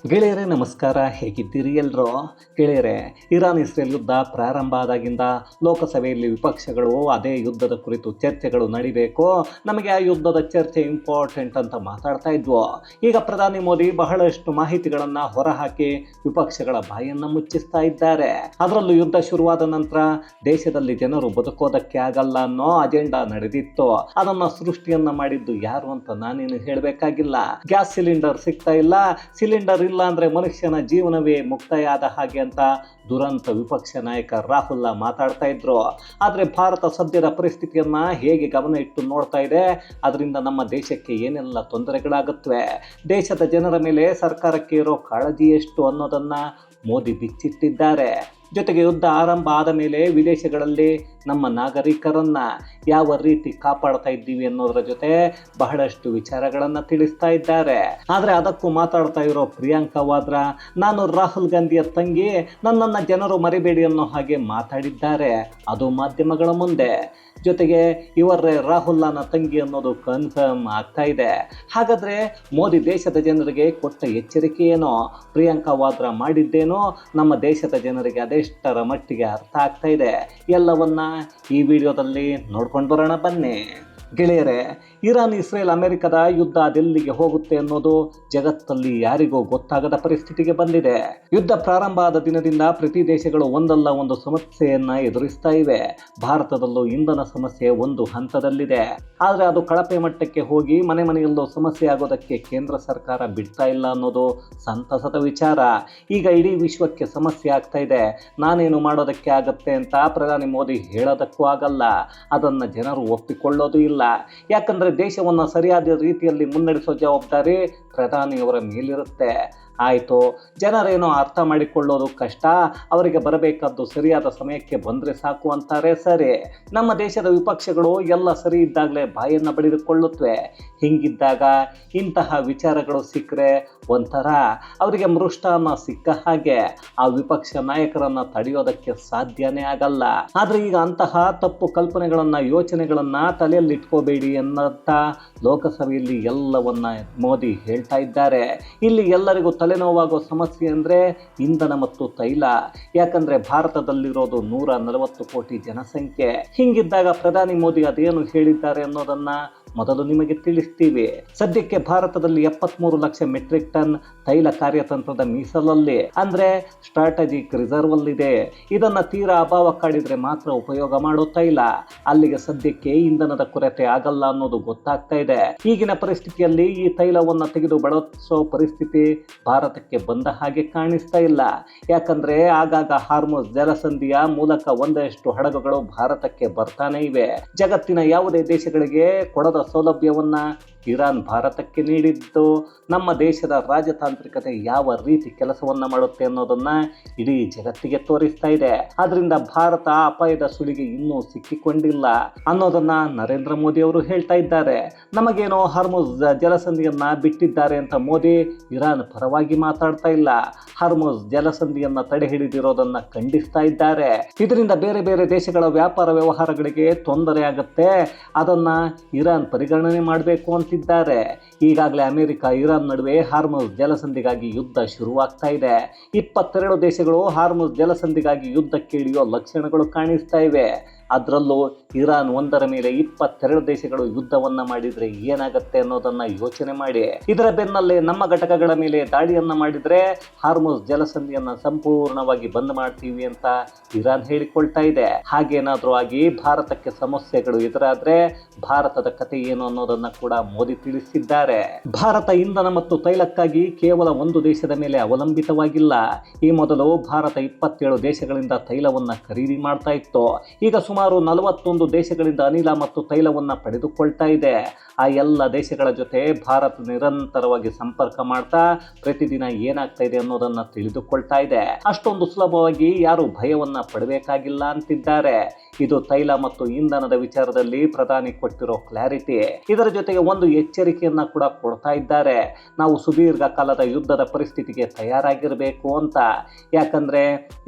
ಗೆಳೆಯರೇ ನಮಸ್ಕಾರ, ಹೇಗಿದ್ದೀರಿ ಎಲ್ಲರೂ? ಗೆಳೆಯರೇ, ಇರಾನ್ ಇಸ್ರೇಲ್ ಯುದ್ಧ ಪ್ರಾರಂಭ ಆದಾಗಿಂದ ಲೋಕಸಭೆಯಲ್ಲಿ ವಿಪಕ್ಷಗಳು ಅದೇ ಯುದ್ಧದ ಕುರಿತು ಚರ್ಚೆಗಳು ನಡಿಬೇಕು, ನಮಗೆ ಆ ಯುದ್ಧದ ಚರ್ಚೆ ಇಂಪಾರ್ಟೆಂಟ್ ಅಂತ ಮಾತಾಡ್ತಾ ಇದ್ವು. ಈಗ ಪ್ರಧಾನಿ ಮೋದಿ ಬಹಳಷ್ಟು ಮಾಹಿತಿಗಳನ್ನು ಹೊರಹಾಕಿ ವಿಪಕ್ಷಗಳ ಬಾಯನ್ನು ಮುಚ್ಚಿಸ್ತಾ ಇದ್ದಾರೆ. ಅದರಲ್ಲೂ ಯುದ್ಧ ಶುರುವಾದ ನಂತರ ದೇಶದಲ್ಲಿ ಜನರು ಬದುಕೋದಕ್ಕೆ ಆಗಲ್ಲ ಅನ್ನೋ ಅಜೆಂಡಾ ನಡೆದಿತ್ತು. ಅದನ್ನು ಸೃಷ್ಟಿಯನ್ನ ಮಾಡಿದ್ದು ಯಾರು ಅಂತ ನಾನೇನು ಹೇಳಬೇಕಾಗಿಲ್ಲ. ಗ್ಯಾಸ್ ಸಿಲಿಂಡರ್ ಸಿಗ್ತಾ ಇಲ್ಲ, ಸಿಲಿಂಡರ್ ಇಲ್ಲ ಅಂದ್ರೆ ಮನುಷ್ಯನ ಜೀವನವೇ ಮುಕ್ತಾಯ ಆದ ಹಾಗೆ ಅಂತ ದುರಂತ ವಿಪಕ್ಷ ನಾಯಕ ರಾಹುಲ್ ಮಾತಾಡ್ತಾ ಇದ್ರು. ಆದರೆ ಭಾರತ ಸದ್ಯದ ಪರಿಸ್ಥಿತಿಯನ್ನ ಹೇಗೆ ಗಮನ ಇಟ್ಟು ನೋಡ್ತಾ ಇದೆ, ಅದರಿಂದ ನಮ್ಮ ದೇಶಕ್ಕೆ ಏನೆಲ್ಲ ತೊಂದರೆಗಳಾಗುತ್ತವೆ, ದೇಶದ ಜನರ ಮೇಲೆ ಸರ್ಕಾರಕ್ಕೆ ಇರೋ ಕಾಳಜಿ ಎಷ್ಟು ಅನ್ನೋದನ್ನ ಮೋದಿ ಬಿಚ್ಚಿಟ್ಟಿದ್ದಾರೆ. ಜೊತೆಗೆ ಯುದ್ಧ ಆರಂಭ ಆದ ಮೇಲೆ ವಿದೇಶಗಳಲ್ಲಿ ನಮ್ಮ ನಾಗರಿಕರನ್ನ ಯಾವ ರೀತಿ ಕಾಪಾಡ್ತಾ ಇದ್ದೀವಿ ಅನ್ನೋದರ ಜೊತೆ ಬಹಳಷ್ಟು ವಿಚಾರಗಳನ್ನು ತಿಳಿಸ್ತಾ ಇದ್ದಾರೆ. ಆದರೆ ಅದಕ್ಕೂ ಮಾತಾಡ್ತಾ ಇರೋ ಪ್ರಿಯಾಂಕಾ ವಾದ್ರಾ, ನಾನು ರಾಹುಲ್ ಗಾಂಧಿಯ ತಂಗಿ, ನನ್ನನ್ನು ಜನರು ಮರಿಬೇಡಿ ಅನ್ನೋ ಹಾಗೆ ಮಾತಾಡಿದ್ದಾರೆ, ಅದು ಮಾಧ್ಯಮಗಳ ಮುಂದೆ. ಜೊತೆಗೆ ಇವರೇ ರಾಹುಲ್ನ ತಂಗಿ ಅನ್ನೋದು ಕನ್ಫರ್ಮ್ ಆಗ್ತಾ ಇದೆ. ಹಾಗಾದರೆ ಮೋದಿ ದೇಶದ ಜನರಿಗೆ ಕೊಟ್ಟ ಎಚ್ಚರಿಕೆ ಏನೋ, ಪ್ರಿಯಾಂಕಾ ವಾದ್ರಾ ಮಾಡಿದ್ದೇನೋ ನಮ್ಮ ದೇಶದ ಜನರಿಗೆ ಅದೆಷ್ಟರ ಮಟ್ಟಿಗೆ ಅರ್ಥ ಆಗ್ತಾ ಇದೆ, ಎಲ್ಲವನ್ನ ಈ ವಿಡಿಯೋದಲ್ಲಿ ನೋಡ್ಕೊಂಡು ಬರೋಣ ಬನ್ನಿ. ಗೆಳೆಯರೇ, ಇರಾನ್ ಇಸ್ರೇಲ್ ಅಮೆರಿಕದ ಯುದ್ಧ ಅದೆಲ್ಲಿಗೆ ಹೋಗುತ್ತೆ ಅನ್ನೋದು ಜಗತ್ತಲ್ಲಿ ಯಾರಿಗೂ ಗೊತ್ತಾಗದ ಪರಿಸ್ಥಿತಿಗೆ ಬಂದಿದೆ. ಯುದ್ಧ ಪ್ರಾರಂಭ ಆದ ದಿನದಿಂದ ಪ್ರತಿ ದೇಶಗಳು ಒಂದಲ್ಲ ಒಂದು ಸಮಸ್ಯೆಯನ್ನ ಎದುರಿಸ್ತಾ ಇವೆ. ಭಾರತದಲ್ಲೂ ಇಂಧನ ಸಮಸ್ಯೆ ಒಂದು ಹಂತದಲ್ಲಿದೆ. ಆದರೆ ಅದು ಕಳಪೆ ಮಟ್ಟಕ್ಕೆ ಹೋಗಿ ಮನೆ ಮನೆಯಲ್ಲೂ ಸಮಸ್ಯೆ ಆಗೋದಕ್ಕೆ ಕೇಂದ್ರ ಸರ್ಕಾರ ಬಿಡ್ತಾ ಇಲ್ಲ ಅನ್ನೋದು ಸಂತಸದ ವಿಚಾರ. ಈಗ ಇಡೀ ವಿಶ್ವಕ್ಕೆ ಸಮಸ್ಯೆ ಆಗ್ತಾ ಇದೆ, ನಾನೇನು ಮಾಡೋದಕ್ಕೆ ಆಗತ್ತೆ ಅಂತ ಪ್ರಧಾನಿ ಮೋದಿ ಹೇಳೋದಕ್ಕೂ ಆಗಲ್ಲ. ಅದನ್ನು ಜನರು ಒಪ್ಪಿಕೊಳ್ಳೋದು ಇಲ್ಲ. ಯಾಕಂದ್ರೆ ದೇಶವನ್ನು ಸರಿಯಾದ ರೀತಿಯಲ್ಲಿ ಮುನ್ನಡೆಸೋ ಜವಾಬ್ದಾರಿ ಪ್ರಧಾನಿಯವರ ಮೇಲಿರುತ್ತೆ. ಆಯಿತು, ಜನರೇನೋ ಅರ್ಥ ಮಾಡಿಕೊಳ್ಳೋದು ಕಷ್ಟ, ಅವರಿಗೆ ಬರಬೇಕಾದ್ದು ಸರಿಯಾದ ಸಮಯಕ್ಕೆ ಬಂದರೆ ಸಾಕು ಅಂತಾರೆ. ಸರಿ, ನಮ್ಮ ದೇಶದ ವಿಪಕ್ಷಗಳು ಎಲ್ಲ ಸರಿ ಇದ್ದಾಗಲೇ ಬಾಯನ್ನು ಬಡಿದುಕೊಳ್ಳುತ್ತವೆ. ಹೀಗಿದ್ದಾಗ ಇಂತಹ ವಿಚಾರಗಳು ಸಿಕ್ಕರೆ ಒಂಥರ ಅವರಿಗೆ ಮೃಷ್ಟಾನ್ನ ಸಿಕ್ಕ ಹಾಗೆ. ಆ ವಿಪಕ್ಷ ನಾಯಕರನ್ನು ತಡೆಯೋದಕ್ಕೆ ಸಾಧ್ಯನೇ ಆಗಲ್ಲ. ಆದರೆ ಈಗ ಅಂತಹ ತಪ್ಪು ಕಲ್ಪನೆಗಳನ್ನು, ಯೋಚನೆಗಳನ್ನು ತಲೆಯಲ್ಲಿ ಇಟ್ಕೋಬೇಡಿ ಅನ್ನಂತ ಲೋಕಸಭೆಯಲ್ಲಿ ಎಲ್ಲವನ್ನ ಮೋದಿ ಹೇಳ್ತಾ ಇದ್ದಾರೆ. ಇಲ್ಲಿ ಎಲ್ಲರಿಗೂ ತಲೆನೋವಾಗೋ ಸಮಸ್ಯೆ ಅಂದರೆ ಇಂಧನ ಮತ್ತು ತೈಲ. ಯಾಕಂದ್ರೆ ಭಾರತದಲ್ಲಿರೋದು 140 ಕೋಟಿ ಜನಸಂಖ್ಯೆ. ಹಿಂಗಿದ್ದಾಗ ಪ್ರಧಾನಿ ಮೋದಿ ಅದೇನು ಹೇಳಿದ್ದಾರೆ ಅನ್ನೋದನ್ನ ಮೊದಲು ನಿಮಗೆ ತಿಳಿಸ್ತೀವಿ. ಸದ್ಯಕ್ಕೆ ಭಾರತದಲ್ಲಿ 73 ಲಕ್ಷ ಮೆಟ್ರಿಕ್ ಟನ್ ತೈಲ ಕಾರ್ಯತಂತ್ರದ ಮೀಸಲಲ್ಲಿ, ಅಂದ್ರೆ ಸ್ಟ್ರಾಟಜಿಕ್ ರಿಸರ್ವ್ ಅಲ್ಲಿದೆ. ಇದನ್ನ ತೀರಾ ಅಭಾವ ಕಾಡಿದ್ರೆ ಮಾತ್ರ ಉಪಯೋಗ ಮಾಡೋ ತೈಲ. ಅಲ್ಲಿಗೆ ಸದ್ಯಕ್ಕೆ ಇಂಧನದ ಕೊರತೆ ಆಗಲ್ಲ ಅನ್ನೋದು ಗೊತ್ತಾಗ್ತಾ ಇದೆ. ಈಗಿನ ಪರಿಸ್ಥಿತಿಯಲ್ಲಿ ಈ ತೈಲವನ್ನು ತೆಗೆದು ಬಳಸೋ ಪರಿಸ್ಥಿತಿ ಭಾರತಕ್ಕೆ ಬಂದ ಹಾಗೆ ಕಾಣಿಸ್ತಾ ಇಲ್ಲ. ಯಾಕಂದ್ರೆ ಆಗಾಗ ಹಾರ್ಮುಜ್ ಜಲಸಂಧಿಯ ಮೂಲಕ ಒಂದಷ್ಟು ಹಡಗುಗಳು ಭಾರತಕ್ಕೆ ಬರ್ತಾನೆ ಇವೆ. ಜಗತ್ತಿನ ಯಾವುದೇ ದೇಶಗಳಿಗೆ ಕೊಡದ ಸೌಲಭ್ಯವನ್ನ ಇರಾನ್ ಭಾರತಕ್ಕೆ ನೀಡಿದ್ದು ನಮ್ಮ ದೇಶದ ರಾಜತಾಂತ್ರಿಕತೆ ಯಾವ ರೀತಿ ಕೆಲಸವನ್ನ ಮಾಡುತ್ತೆ ಅನ್ನೋದನ್ನ ಇಡೀ ಜಗತ್ತಿಗೆ ತೋರಿಸ್ತಾ ಇದೆ. ಆದ್ರಿಂದ ಭಾರತ ಅಪಾಯದ ಸುಳಿಗೆ ಇನ್ನೂ ಸಿಕ್ಕಿಕೊಂಡಿಲ್ಲ ಅನ್ನೋದನ್ನ ನರೇಂದ್ರ ಮೋದಿ ಅವರು ಹೇಳ್ತಾ ಇದ್ದಾರೆ. ನಮಗೇನೋ ಹಾರ್ಮುಜ್ ಜಲಸಂಧಿಯನ್ನ ಬಿಟ್ಟಿದ್ದಾರೆ ಅಂತ ಮೋದಿ ಇರಾನ್ ಪರವಾಗಿ ಮಾತಾಡ್ತಾ ಇಲ್ಲ, ಹಾರ್ಮುಜ್ ಜಲಸಂಧಿಯನ್ನ ತಡೆ ಹಿಡಿದಿರೋದನ್ನ ಖಂಡಿಸ್ತಾ ಇದ್ದಾರೆ. ಇದರಿಂದ ಬೇರೆ ಬೇರೆ ದೇಶಗಳ ವ್ಯಾಪಾರ ವ್ಯವಹಾರಗಳಿಗೆ ತೊಂದರೆ ಆಗುತ್ತೆ, ಅದನ್ನ ಇರಾನ್ ಪರಿಗಣನೆ ಮಾಡಬೇಕು ಅಂತಿದ್ದಾರೆ. ಈಗಾಗಲೇ ಅಮೆರಿಕ ಇರಾನ್ ನಡುವೆ ಹಾರ್ಮುಜ್ ಜಲಸಂಧಿಗಾಗಿ ಯುದ್ಧ ಶುರುವಾಗ್ತಾ ಇದೆ. 22 ದೇಶಗಳು ಹಾರ್ಮುಜ್ ಜಲಸಂಧಿಗಾಗಿ ಯುದ್ಧಕ್ಕೆ ಇಳಿಯೋ ಲಕ್ಷಣಗಳು ಕಾಣಿಸ್ತಾ ಇವೆ. ಅದರಲ್ಲೂ ಇರಾನ್ ಒಂದರ ಮೇಲೆ 22 ದೇಶಗಳು ಯುದ್ಧವನ್ನ ಮಾಡಿದ್ರೆ ಏನಾಗುತ್ತೆ ಅನ್ನೋದನ್ನ ಯೋಚನೆ ಮಾಡಿ. ಇದರ ಬೆನ್ನಲ್ಲೇ ನಮ್ಮ ಘಟಕಗಳ ಮೇಲೆ ದಾಳಿಯನ್ನ ಮಾಡಿದ್ರೆ ಹಾರ್ಮುಜ್ ಜಲಸಂಧಿಯನ್ನ ಸಂಪೂರ್ಣವಾಗಿ ಬಂದ್ ಮಾಡ್ತೀವಿ ಅಂತ ಇರಾನ್ ಹೇಳಿಕೊಳ್ತಾ ಇದೆ. ಹಾಗೇನಾದ್ರೂ ಆಗಿ ಭಾರತಕ್ಕೆ ಸಮಸ್ಯೆಗಳು ಎದುರಾದ್ರೆ ಭಾರತದ ಕತೆ ಏನು ಅನ್ನೋದನ್ನ ಕೂಡ ಮೋದಿ ತಿಳಿಸಿದ್ದಾರೆ. ಭಾರತ ಇಂಧನ ಮತ್ತು ತೈಲಕ್ಕಾಗಿ ಕೇವಲ ಒಂದು ದೇಶದ ಮೇಲೆ ಅವಲಂಬಿತವಾಗಿಲ್ಲ. ಈ ಮೊದಲು ಭಾರತ 27 ದೇಶಗಳಿಂದ ತೈಲವನ್ನ ಖರೀದಿ ಮಾಡ್ತಾ ಇತ್ತು. ಈಗ ಸುಮಾರು 41 ದೇಶಗಳಿಂದ ಅನಿಲ ಮತ್ತು ತೈಲವನ್ನ ಪಡೆದುಕೊಳ್ತಾ ಇದೆ. ಆ ಎಲ್ಲ ದೇಶಗಳ ಜೊತೆ ಭಾರತ ನಿರಂತರವಾಗಿ ಸಂಪರ್ಕ ಮಾಡ್ತಾ ಪ್ರತಿದಿನ ಏನಾಗ್ತಾ ಇದೆ ಅನ್ನೋದನ್ನ ತಿಳಿದುಕೊಳ್ತಾ ಇದೆ. ಅಷ್ಟೊಂದು ಸುಲಭವಾಗಿ ಯಾರು ಭಯವನ್ನ ಪಡಬೇಕಾಗಿಲ್ಲ ಅಂತಿದ್ದಾರೆ. ಇದು ತೈಲ ಮತ್ತು ಇಂಧನದ ವಿಚಾರದಲ್ಲಿ ಪ್ರಧಾನಿ ಕೊಟ್ಟಿರೋ ಕ್ಲಾರಿಟಿ. ಇದರ ಜೊತೆಗೆ ಒಂದು ಎಚ್ಚರಿಕೆಯನ್ನ ಕೂಡ ಕೊಡ್ತಾ ಇದ್ದಾರೆ, ನಾವು ಸುದೀರ್ಘ ಕಾಲದ ಯುದ್ಧದ ಪರಿಸ್ಥಿತಿಗೆ ತಯಾರಾಗಿರಬೇಕು ಅಂತ. ಯಾಕಂದ್ರೆ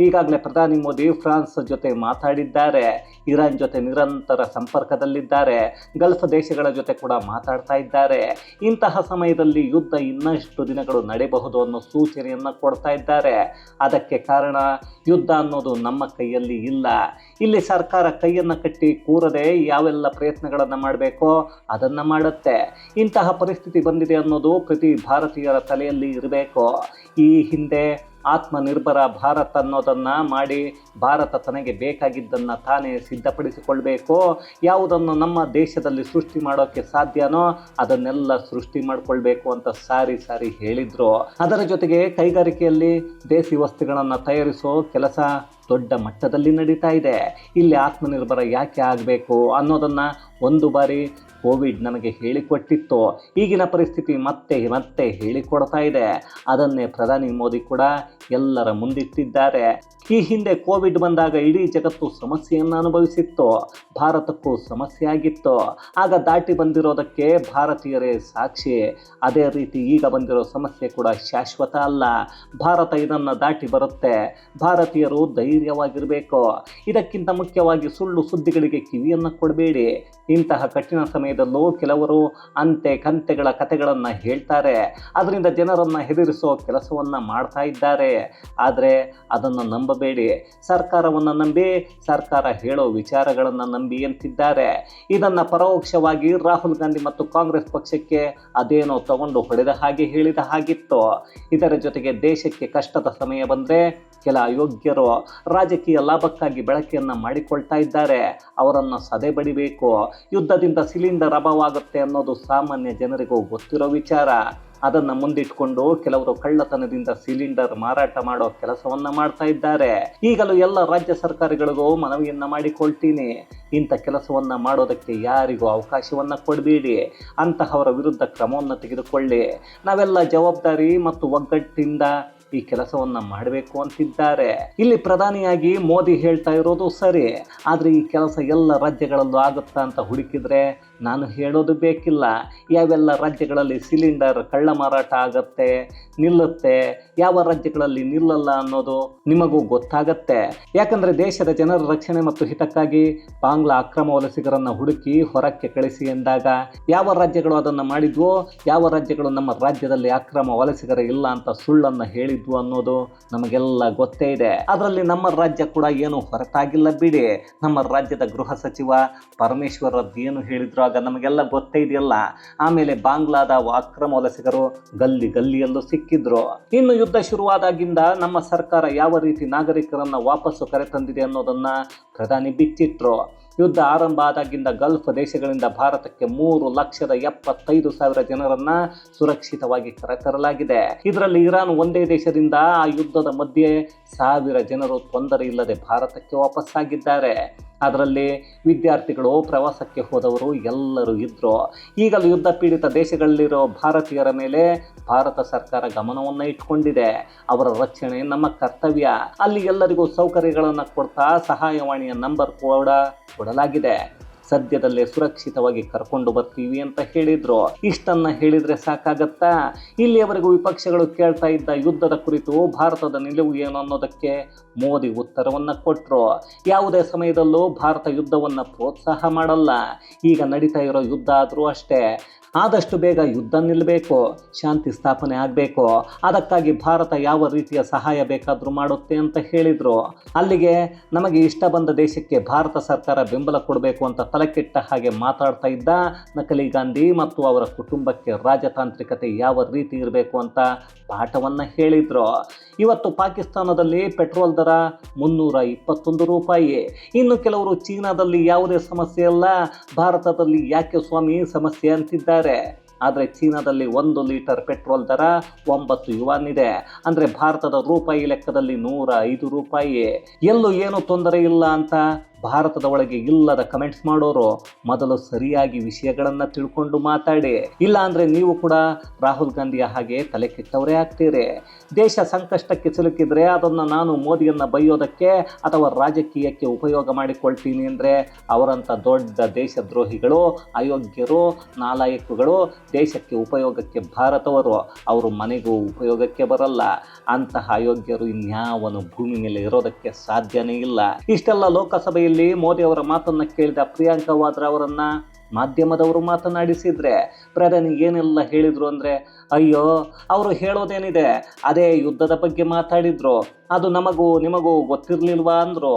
ಈಗಾಗಲೇ ಪ್ರಧಾನಿ ಮೋದಿ ಫ್ರಾನ್ಸ್ ಜೊತೆ ಮಾತಾಡಿದ್ದಾರೆ, ಇರಾನ್ ಜೊತೆ ನಿರಂತರ ಸಂಪರ್ಕದಲ್ಲಿದ್ದಾರೆ, ಗಲ್ಫ್ ದೇಶಗಳ ಜೊತೆ ಕೂಡ ಮಾತಾಡ್ತಾ ಇದ್ದಾರೆ. ಇಂತಹ ಸಮಯದಲ್ಲಿ ಯುದ್ಧ ಇನ್ನಷ್ಟು ದಿನಗಳು ನಡೆಯಬಹುದು ಅನ್ನೋ ಸೂಚನೆಯನ್ನ ಕೊಡ್ತಾ ಇದ್ದಾರೆ. ಅದಕ್ಕೆ ಕಾರಣ ಯುದ್ಧ ಅನ್ನೋದು ನಮ್ಮ ಕೈಯಲ್ಲಿ ಇಲ್ಲ. ಇಲ್ಲಿ ಸರ್ಕಾರ ಕೈಯನ್ನ ಕಟ್ಟಿ ಕೂರದೆ ಯಾವೆಲ್ಲ ಪ್ರಯತ್ನಗಳನ್ನ ಮಾಡಬೇಕೋ ಅದನ್ನ ಮಾಡುತ್ತೆ. ಇಂತಹ ಪರಿಸ್ಥಿತಿ ಬಂದಿದೆ ಅನ್ನೋದು ಪ್ರತಿ ಭಾರತೀಯರ ತಲೆಯಲ್ಲಿ ಇರಬೇಕು. ಈ ಹಿಂದೆ ಆತ್ಮನಿರ್ಭರ ಭಾರತ್ ಅನ್ನೋದನ್ನು ಮಾಡಿ ಭಾರತ ತನಗೆ ಬೇಕಾಗಿದ್ದನ್ನು ತಾನೇ ಸಿದ್ಧಪಡಿಸಿಕೊಳ್ಬೇಕು. ಯಾವುದನ್ನು ನಮ್ಮ ದೇಶದಲ್ಲಿ ಸೃಷ್ಟಿ ಮಾಡೋಕ್ಕೆ ಸಾಧ್ಯನೋ ಅದನ್ನೆಲ್ಲ ಸೃಷ್ಟಿ ಮಾಡಿಕೊಳ್ಬೇಕು ಅಂತ ಸಾರಿ ಸಾರಿ ಹೇಳಿದರು. ಅದರ ಜೊತೆಗೆ ಕೈಗಾರಿಕೆಯಲ್ಲಿ ದೇಸಿ ವಸ್ತುಗಳನ್ನು ತಯಾರಿಸೋ ಕೆಲಸ ದೊಡ್ಡ ಮಟ್ಟದಲ್ಲಿ ನಡೀತಾ ಇದೆ. ಇಲ್ಲಿ ಆತ್ಮನಿರ್ಭರ ಯಾಕೆ ಆಗಬೇಕು ಅನ್ನೋದನ್ನು ಒಂದು ಬಾರಿ ಕೋವಿಡ್ ನಮಗೆ ಹೇಳಿಕೊಟ್ಟಿತ್ತು. ಈಗಿನ ಪರಿಸ್ಥಿತಿ ಮತ್ತೆ ಮತ್ತೆ ಹೇಳಿಕೊಡ್ತಾ ಇದೆ. ಅದನ್ನೇ ಪ್ರಧಾನಿ ಮೋದಿ ಕೂಡ ಎಲ್ಲರ ಮುಂದಿಟ್ಟಿದ್ದಾರೆ. ಈ ಹಿಂದೆ ಕೋವಿಡ್ ಬಂದಾಗ ಇಡೀ ಜಗತ್ತು ಸಮಸ್ಯೆಯನ್ನು ಅನುಭವಿಸಿತ್ತು, ಭಾರತಕ್ಕೂ ಸಮಸ್ಯೆ ಆಗಿತ್ತು. ಆಗ ದಾಟಿ ಬಂದಿರೋದಕ್ಕೆ ಭಾರತೀಯರೇ ಸಾಕ್ಷಿ. ಅದೇ ರೀತಿ ಈಗ ಬಂದಿರೋ ಸಮಸ್ಯೆ ಕೂಡ ಶಾಶ್ವತ ಅಲ್ಲ. ಭಾರತ ಇದನ್ನು ದಾಟಿ ಬರುತ್ತೆ. ಭಾರತೀಯರು ಧೈರ್ಯವಾಗಿರಬೇಕು. ಇದಕ್ಕಿಂತ ಮುಖ್ಯವಾಗಿ ಸುಳ್ಳು ಸುದ್ದಿಗಳಿಗೆ ಕಿವಿಯನ್ನು ಕೊಡಬೇಡಿ. ಇಂತಹ ಕಠಿಣ ಸಮಯದಲ್ಲೂ ಕೆಲವರು ಅಂತೆ ಕಂತೆಗಳ ಕಥೆಗಳನ್ನು ಹೇಳ್ತಾರೆ, ಅದರಿಂದ ಜನರನ್ನು ಹೆದರಿಸೋ ಕೆಲಸವನ್ನು ಮಾಡ್ತಾ ಇದ್ದಾರೆ. ಆದರೆ ಅದನ್ನು ನಂಬಬೇಡಿ. ಸರ್ಕಾರವನ್ನು ನಂಬಿ, ಸರ್ಕಾರ ಹೇಳೋ ವಿಚಾರಗಳನ್ನು ನಂಬಿ ಅಂತಿದ್ದಾರೆ. ಇದನ್ನು ಪರೋಕ್ಷವಾಗಿ ರಾಹುಲ್ ಗಾಂಧಿ ಮತ್ತು ಕಾಂಗ್ರೆಸ್ ಪಕ್ಷಕ್ಕೆ ಅದೇನೋ ತಗೊಂಡು ಹೊಡೆದ ಹಾಗೆ ಹೇಳಿದ ಹಾಗಿತ್ತು. ಇದರ ಜೊತೆಗೆ ದೇಶಕ್ಕೆ ಕಷ್ಟದ ಸಮಯ ಬಂದರೆ ಕೆಲ ಅಯೋಗ್ಯರು ರಾಜಕೀಯ ಲಾಭಕ್ಕಾಗಿ ಬಳಕೆಯನ್ನು ಮಾಡಿಕೊಳ್ತಾ ಇದ್ದಾರೆ. ಅವರನ್ನು ಸದೆ ಬಡಿಬೇಕು. ಯುದ್ಧದಿಂದ ಸಿಲಿಂಡರ್ ಅಭಾವವಾಗುತ್ತೆ ಅನ್ನೋದು ಸಾಮಾನ್ಯ ಜನರಿಗೂ ಗೊತ್ತಿರೋ ವಿಚಾರ. ಅದನ್ನು ಮುಂದಿಟ್ಕೊಂಡು ಕೆಲವರು ಕಳ್ಳತನದಿಂದ ಸಿಲಿಂಡರ್ ಮಾರಾಟ ಮಾಡೋ ಕೆಲಸವನ್ನ ಮಾಡ್ತಾ ಇದ್ದಾರೆ. ಈಗಲೂ ಎಲ್ಲ ರಾಜ್ಯ ಸರ್ಕಾರಗಳಿಗೂ ಮನವಿಯನ್ನ ಮಾಡಿಕೊಳ್ತೀನಿ, ಇಂಥ ಕೆಲಸವನ್ನ ಮಾಡೋದಕ್ಕೆ ಯಾರಿಗೂ ಅವಕಾಶವನ್ನ ಕೊಡಬೇಡಿ. ಅಂತಹವರ ವಿರುದ್ಧ ಕ್ರಮವನ್ನು ತೆಗೆದುಕೊಳ್ಳಿ. ನಾವೆಲ್ಲ ಜವಾಬ್ದಾರಿ ಮತ್ತು ಒಗ್ಗಟ್ಟಿಂದ ಈ ಕೆಲಸವನ್ನ ಮಾಡಬೇಕು ಅಂತಿದ್ದಾರೆ. ಇಲ್ಲಿ ಪ್ರಧಾನಿಯಾಗಿ ಮೋದಿ ಹೇಳ್ತಾ ಇರೋದು ಸರಿ, ಆದರೆ ಈ ಕೆಲಸ ಎಲ್ಲ ರಾಜ್ಯಗಳಲ್ಲೂ ಆಗುತ್ತಾ ಅಂತ ಹುಡುಕಿದ್ರೆ ನಾನು ಹೇಳೋದು ಬೇಕಿಲ್ಲ. ಯಾವೆಲ್ಲ ರಾಜ್ಯಗಳಲ್ಲಿ ಸಿಲಿಂಡರ್ ಕಳ್ಳ ಮಾರಾಟ ಆಗತ್ತೆ, ನಿಲ್ಲುತ್ತೆ, ಯಾವ ರಾಜ್ಯಗಳಲ್ಲಿ ನಿಲ್ಲಲ್ಲ ಅನ್ನೋದು ನಿಮಗೂ ಗೊತ್ತಾಗತ್ತೆ. ಯಾಕಂದ್ರೆ ದೇಶದ ಜನರ ರಕ್ಷಣೆ ಮತ್ತು ಹಿತಕ್ಕಾಗಿ ಬಾಂಗ್ಲಾ ಅಕ್ರಮ ವಲಸಿಗರನ್ನು ಹುಡುಕಿ ಹೊರಕ್ಕೆ ಕಳಿಸಿ ಎಂದಾಗ ಯಾವ ರಾಜ್ಯಗಳು ಅದನ್ನು ಮಾಡಿದ್ವೋ, ಯಾವ ರಾಜ್ಯಗಳು ನಮ್ಮ ರಾಜ್ಯದಲ್ಲಿ ಅಕ್ರಮ ವಲಸಿಗರ ಇಲ್ಲ ಅಂತ ಸುಳ್ಳನ್ನು ಹೇಳಿದ್ವು ಅನ್ನೋದು ನಮಗೆಲ್ಲ ಗೊತ್ತೇ ಇದೆ. ಅದರಲ್ಲಿ ನಮ್ಮ ರಾಜ್ಯ ಕೂಡ ಏನು ಹೊರತಾಗಿಲ್ಲ ಬಿಡಿ. ನಮ್ಮ ರಾಜ್ಯದ ಗೃಹ ಸಚಿವ ಪರಮೇಶ್ವರ್ ಏನು ಹೇಳಿದ್ರು ಆಗ ನಮಗೆಲ್ಲ ಗೊತ್ತೇ ಇದೆಯಲ್ಲ. ಆಮೇಲೆ ಬಾಂಗ್ಲಾದ ಅಕ್ರಮ ವಲಸಿಗರು ಗಲ್ಲಿಯಲ್ಲೂ ಸಿಕ್ಕಿದ್ರು. ಇನ್ನು ಯುದ್ಧ ಶುರುವಾದಾಗಿಂದ ನಮ್ಮ ಸರ್ಕಾರ ಯಾವ ರೀತಿ ನಾಗರಿಕರನ್ನ ವಾಪಸ್ಸು ಕರೆತಂದಿದೆ ಅನ್ನೋದನ್ನ ಪ್ರಧಾನಿ ಬಿಚ್ಚಿಟ್ರು. ಯುದ್ಧ ಆರಂಭ ಆದಾಗಿಂದ ಗಲ್ಫ್ ದೇಶಗಳಿಂದ ಭಾರತಕ್ಕೆ 3,75,000 ಜನರನ್ನ ಸುರಕ್ಷಿತವಾಗಿ ಕರೆತರಲಾಗಿದೆ. ಇದರಲ್ಲಿ ಇರಾನ್ ಒಂದೇ ದೇಶದಿಂದ ಆ ಯುದ್ಧದ ಮಧ್ಯೆ 1,000 ಜನರು ತೊಂದರೆ ಇಲ್ಲದೆ ಭಾರತಕ್ಕೆ ವಾಪಸ್ಸಾಗಿದ್ದಾರೆ. ಅದರಲ್ಲಿ ವಿದ್ಯಾರ್ಥಿಗಳು, ಪ್ರವಾಸಕ್ಕೆ ಹೋದವರು ಎಲ್ಲರೂ ಇದ್ರು. ಈಗಲೂ ಯುದ್ಧ ಪೀಡಿತ ದೇಶಗಳಲ್ಲಿರೋ ಭಾರತೀಯರ ಮೇಲೆ ಭಾರತ ಸರ್ಕಾರ ಗಮನವನ್ನು ಇಟ್ಕೊಂಡಿದೆ. ಅವರ ರಕ್ಷಣೆ ನಮ್ಮ ಕರ್ತವ್ಯ. ಅಲ್ಲಿ ಎಲ್ಲರಿಗೂ ಸೌಕರ್ಯಗಳನ್ನು ಕೊಡ್ತಾ ಸಹಾಯವಾಣಿಯ ನಂಬರ್ ಕೂಡ ಕೊಡಲಾಗಿದೆ. ಸದ್ಯದಲ್ಲೇ ಸುರಕ್ಷಿತವಾಗಿ ಕರ್ಕೊಂಡು ಬರ್ತೀವಿ ಅಂತ ಹೇಳಿದ್ರು. ಇಷ್ಟನ್ನ ಹೇಳಿದ್ರೆ ಸಾಕಾಗತ್ತಾ? ಇಲ್ಲಿಯವರೆಗೂ ವಿಪಕ್ಷಗಳು ಕೇಳ್ತಾ ಇದ್ದ ಯುದ್ಧದ ಕುರಿತು ಭಾರತದ ನಿಲುವು ಏನು ಅನ್ನೋದಕ್ಕೆ ಮೋದಿ ಉತ್ತರವನ್ನ ಕೊಟ್ಟರು. ಯಾವುದೇ ಸಮಯದಲ್ಲೂ ಭಾರತ ಯುದ್ಧವನ್ನ ಪ್ರೋತ್ಸಾಹ ಮಾಡಲ್ಲ. ಈಗ ನಡೀತಾ ಇರೋ ಯುದ್ಧ ಆದರೂ ಅಷ್ಟೇ. ಆದಷ್ಟು ಬೇಗ ಯುದ್ಧ ನಿಲ್ಲಬೇಕು, ಶಾಂತಿ ಸ್ಥಾಪನೆ ಆಗಬೇಕು. ಅದಕ್ಕಾಗಿ ಭಾರತ ಯಾವ ರೀತಿಯ ಸಹಾಯ ಬೇಕಾದರೂ ಮಾಡುತ್ತೆ ಅಂತ ಹೇಳಿದರು. ಅಲ್ಲಿಗೆ ನಮಗೆ ಇಷ್ಟ ಬಂದ ದೇಶಕ್ಕೆ ಭಾರತ ಸರ್ಕಾರ ಬೆಂಬಲ ಕೊಡಬೇಕು ಅಂತ ತಲೆಕೆಟ್ಟ ಹಾಗೆ ಮಾತಾಡ್ತಾ ಇದ್ದ ನಕಲಿ ಗಾಂಧಿ ಮತ್ತು ಅವರ ಕುಟುಂಬಕ್ಕೆ ರಾಜತಾಂತ್ರಿಕತೆ ಯಾವ ರೀತಿ ಇರಬೇಕು ಅಂತ ಪಾಠವನ್ನು ಹೇಳಿದರು. ಇವತ್ತು ಪಾಕಿಸ್ತಾನದಲ್ಲಿ ಪೆಟ್ರೋಲ್ ದರ 321 ರೂಪಾಯಿ. ಇನ್ನು ಕೆಲವರು ಚೀನಾದಲ್ಲಿ ಯಾವುದೇ ಸಮಸ್ಯೆ ಇಲ್ಲ, ಭಾರತದಲ್ಲಿ ಯಾಕೆ ಸ್ವಾಮಿ ಸಮಸ್ಯೆ ಅಂತಿದ್ದಾರೆ. ಆದರೆ ಚೀನಾದಲ್ಲಿ 1 ಲೀಟರ್ ಪೆಟ್ರೋಲ್ ದರ 9 ಯುವಾನ್ ಇದೆ. ಅಂದರೆ ಭಾರತದ ರೂಪಾಯಿ ಲೆಕ್ಕದಲ್ಲಿ 105 ರೂಪಾಯಿ. ಎಲ್ಲೂ ಏನು ತೊಂದರೆ ಇಲ್ಲ ಅಂತ ಭಾರತದ ಒಳಗೆ ಇಲ್ಲದ ಕಮೆಂಟ್ಸ್ ಮಾಡೋರು ಮೊದಲು ಸರಿಯಾಗಿ ವಿಷಯಗಳನ್ನು ತಿಳ್ಕೊಂಡು ಮಾತಾಡಿ. ಇಲ್ಲ ಅಂದರೆ ನೀವು ಕೂಡ ರಾಹುಲ್ ಗಾಂಧಿಯ ಹಾಗೆ ತಲೆ ಕೆಟ್ಟವರೇ ಆಗ್ತೀರಿ. ದೇಶ ಸಂಕಷ್ಟಕ್ಕೆ ಸಿಲುಕಿದ್ರೆ ಅದನ್ನು ನಾನು ಮೋದಿಯನ್ನು ಬೈಯೋದಕ್ಕೆ ಅಥವಾ ರಾಜಕೀಯಕ್ಕೆ ಉಪಯೋಗ ಮಾಡಿಕೊಳ್ತೀನಿ ಅಂದರೆ ಅವರಂಥ ದೊಡ್ಡ ದೇಶದ್ರೋಹಿಗಳು, ಅಯೋಗ್ಯರು, ನಾಲಾಯಕುಗಳು ದೇಶಕ್ಕೆ ಉಪಯೋಗಕ್ಕೆ ಭಾರತವರು, ಅವರು ಮನೆಗೂ ಉಪಯೋಗಕ್ಕೆ ಬರಲ್ಲ. ಅಂತಹ ಅಯೋಗ್ಯರು ಇನ್ಯಾವನು ಭೂಮಿ ಮೇಲೆ ಇರೋದಕ್ಕೆ ಸಾಧ್ಯನೇ ಇಲ್ಲ. ಇಷ್ಟೆಲ್ಲ ಲೋಕಸಭೆಯಲ್ಲಿ ಮೋದಿ ಅವರ ಮಾತನ್ನ ಕೇಳಿದ ಪ್ರಿಯಾಂಕಾ ವಾದ್ರಾ ಅವರನ್ನ ಮಾಧ್ಯಮದವರು ಮಾತನಾಡಿಸಿದ್ರೆ ಪ್ರಧಾನಿ ಏನೆಲ್ಲ ಹೇಳಿದ್ರು ಅಂದರೆ, ಅಯ್ಯೋ ಅವರು ಹೇಳೋದೇನಿದೆ ಅದೇ ಯುದ್ಧದ ಬಗ್ಗೆ ಮಾತಾಡಿದ್ರು, ಅದು ನಮಗೂ ನಿಮಗೂ ಗೊತ್ತಿರಲಿಲ್ವಾ ಅಂದರು.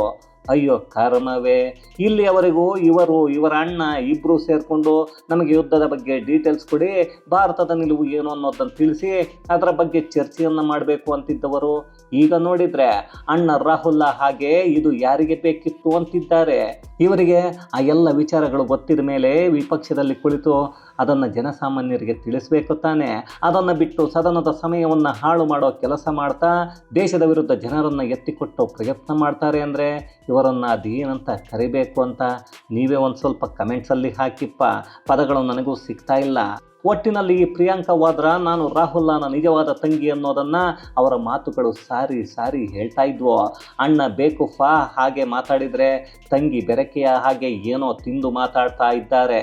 ಅಯ್ಯೋ ಕರ್ಮವೇ, ಇಲ್ಲಿಯವರೆಗೂ ಇವರ ಅಣ್ಣ ಇಬ್ಬರು ಸೇರಿಕೊಂಡು ನಮಗೆ ಯುದ್ಧದ ಬಗ್ಗೆ ಡೀಟೇಲ್ಸ್ ಕೊಡಿ, ಭಾರತದ ನಿಲುವು ಏನು ಅನ್ನೋದನ್ನು ತಿಳಿಸಿ ಅದರ ಬಗ್ಗೆ ಚರ್ಚೆಯನ್ನು ಮಾಡಬೇಕು ಅಂತಿದ್ದವರು ಈಗ ನೋಡಿದರೆ ಅಣ್ಣ ರಾಹುಲ್ ಹಾಗೆ ಇದು ಯಾರಿಗೆ ಬೇಕಿತ್ತು ಅಂತಿದ್ದಾರೆ. ಇವರಿಗೆ ಆ ಎಲ್ಲ ವಿಚಾರಗಳು ಗೊತ್ತಿದ ಮೇಲೆ ವಿಪಕ್ಷದಲ್ಲಿ ಕುಳಿತು ಅದನ್ನು ಜನಸಾಮಾನ್ಯರಿಗೆ ತಿಳಿಸಬೇಕು ತಾನೆ. ಅದನ್ನು ಬಿಟ್ಟು ಸದನದ ಸಮಯವನ್ನು ಹಾಳು ಮಾಡೋ ಕೆಲಸ ಮಾಡ್ತಾ ದೇಶದ ವಿರುದ್ಧ ಜನರನ್ನು ಎತ್ತಿಕೊಟ್ಟು ಪ್ರಯತ್ನ ಮಾಡ್ತಾರೆ ಅಂದರೆ ಇವರನ್ನು ಅದೇನಂತ ಕರಿಬೇಕು ಅಂತ ನೀವೇ ಒಂದು ಸ್ವಲ್ಪ ಕಮೆಂಟ್ಸಲ್ಲಿ ಹಾಕಿಪ್ಪ. ಪದಗಳು ನನಗೂ ಸಿಗ್ತಾ ಇಲ್ಲ. ಒಟ್ಟಿನಲ್ಲಿ ಪ್ರಿಯಾಂಕಾ ವಾದ್ರಾ ನಾನು ರಾಹುಲ್ನ ನಿಜವಾದ ತಂಗಿ ಅನ್ನೋದನ್ನು ಅವರ ಮಾತುಗಳು ಸಾರಿ ಹೇಳ್ತಾ ಇದ್ವು. ಅಣ್ಣ ಬೇಕುಫಾ ಹಾಗೆ ಮಾತಾಡಿದರೆ ತಂಗಿ ಬೆರಕೆಯ ಹಾಗೆ ಏನೋ ತಿಂದು ಮಾತಾಡ್ತಾ ಇದ್ದಾರೆ.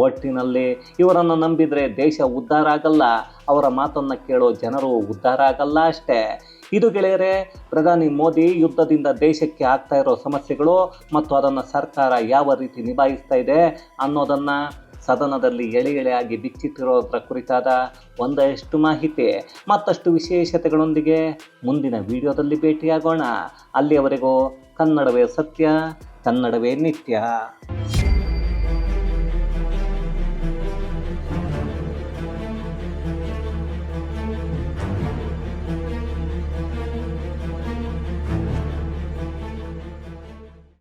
ಒಟ್ಟಿನಲ್ಲಿ ಇವರನ್ನು ನಂಬಿದರೆ ದೇಶ ಉದ್ಧಾರ ಆಗಲ್ಲ, ಅವರ ಮಾತನ್ನು ಕೇಳೋ ಜನರು ಉದ್ಧಾರ ಆಗಲ್ಲ ಅಷ್ಟೇ. ಇದು ಗೆಳೆಯರೆ, ಪ್ರಧಾನಿ ಮೋದಿ ಯುದ್ಧದಿಂದ ದೇಶಕ್ಕೆ ಆಗ್ತಾ ಇರೋ ಸಮಸ್ಯೆಗಳು ಮತ್ತು ಅದನ್ನು ಸರ್ಕಾರ ಯಾವ ರೀತಿ ನಿಭಾಯಿಸ್ತಾ ಇದೆ ಅನ್ನೋದನ್ನು ಸದನದಲ್ಲಿ ಎಳೆಯಾಗಿ ಬಿಚ್ಚಿಟ್ಟಿರೋದ್ರ ಕುರಿತಾದ ಒಂದಷ್ಟು ಮಾಹಿತಿ ಮತ್ತಷ್ಟು ವಿಶೇಷತೆಗಳೊಂದಿಗೆ ಮುಂದಿನ ವಿಡಿಯೋದಲ್ಲಿ ಭೇಟಿಯಾಗೋಣ. ಅಲ್ಲಿಯವರೆಗೂ ಕನ್ನಡವೇ ಸತ್ಯ, ಕನ್ನಡವೇ ನಿತ್ಯ.